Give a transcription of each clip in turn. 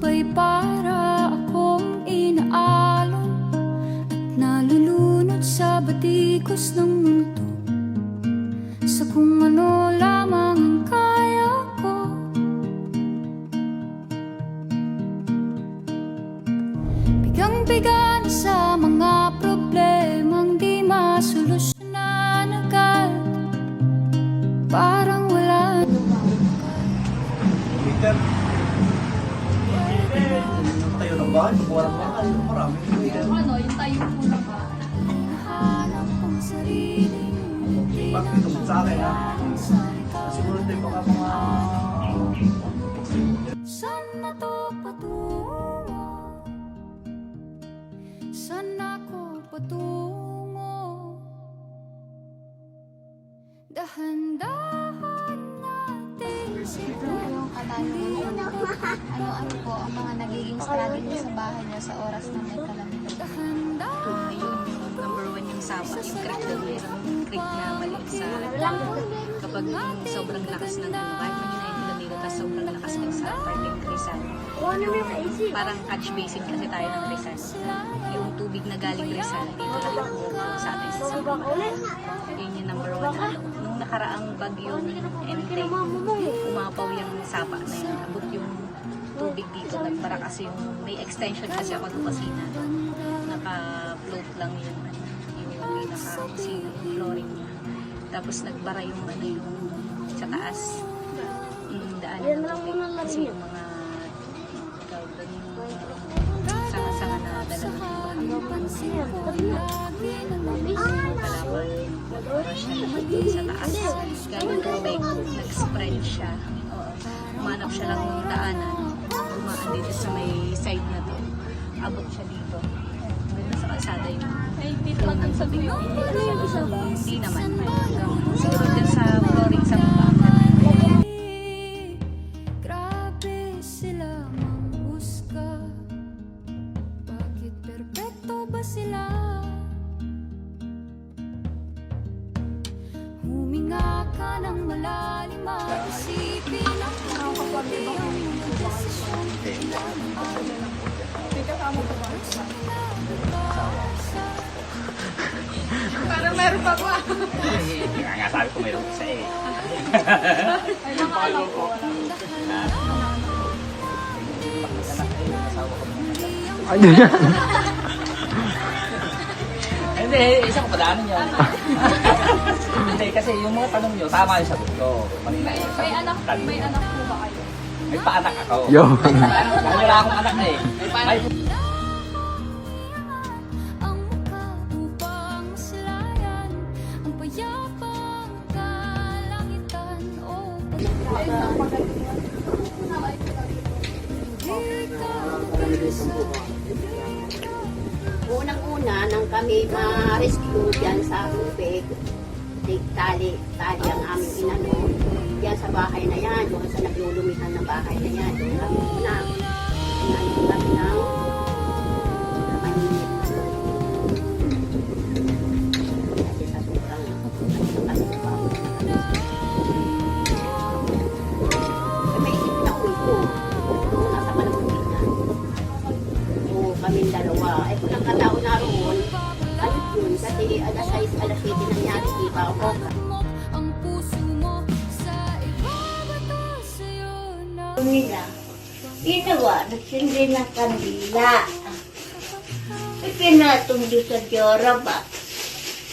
Sabay para akong inaalon at nalulunod sa batikos ng mundo, sa kung ano lamang ang kaya ko. Bigang-biga na sa mga problemang di masolusyonan agad, parang wala Peter, tayo ng bahay, walang bahay, marami. Yung tayo po lang ba? hanap ang sariling Bakit ito sa akin, ha? Siguro tayo baka mga... saan na to patungo? Saan ako patungo? Dahan-dahan natin Ito yung katanungan. Ano po ang mga nagiging struggle niyo sa bahay niyo sa oras na may kalamidad? Dahan-dahan Yun, yung number one yung sapa, yung creek na mayroong creek na maliit sa kapag sobrang lakas ng ano, kahit mahina yung lamig, tapos sobrang lakas ng sa parting Rizal. Parang catch basin kasi tayo ng Rizal. Yung tubig na galing Rizal, dito lang yung sa atin sa Sapa. Yun yung number one. Nung nakaraang bagyong Enteng, umapaw yung sapa na yun. Abot yung tubig dito, nagbara kasi yung may extension kasi ako ng kusina. Naka-float lang yung pinaka-kusina, yung flooring niya. Tapos nagbara yung ano yung sa taas. Daanan ng tubig kasi yung mga tawag doon yung sanga-sanga na dala ng kalaban. Nagbara siya sa taas. Galing tubig, nag-spread siya. Umanap siya lang ng daanan. Umaan dito sa may side na to. Abot siya dito. Dito sa kalsada yun. Hanggang sa bigla. Hindi naman. Siguro dyan sa flooring sa baba. grabe sila manghusga. Bakit perpekto ba sila? Huminga ka ng malalim at isipin ang mabuti ang mga desisyon Parang meron pa ba? Nga sabi ko mayroon isa eh. Ay, mga alam ko. Hindi, isang padaanan yun. Hindi, kasi yung mga tanong nyo, tama yung sagot ko. May anak po ba kayo? May paanak ako. Yo. Wala akong anak na eh. May ang mukha upang maslayan ang payapang kalangitan. Oh, hindi ka mag-isa. Unang-una, nang kami ma-rescue dyan sa tubig, tali ang aming inano, yan sa bahay na yan, doon sa naglulumihan ng bahay na yan, doon kami una. Inano kami ng mainit. Kasi sa sobrang kami pa. May isip na uwi ko, doon nasa Malamutin na. Oo, kaming dalawa. Ay, kung ang katao na roon, ayun yun, kasi alas 6, alas 7 nangyari, di ba ako? Ang puso mo sa ibabato sa'yo na Nila, ginawa, nagsindi ng kandila. Ipinatundo sa Dioraba.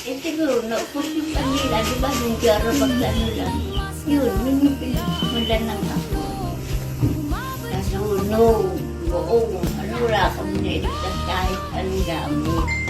Eh siguro, naupos yung kandila, di ba yung Dioraba ano lang? Yun, minipinamula ng ako. Nasunog, buong, ano wala kami nailigtas kahit anong gamit.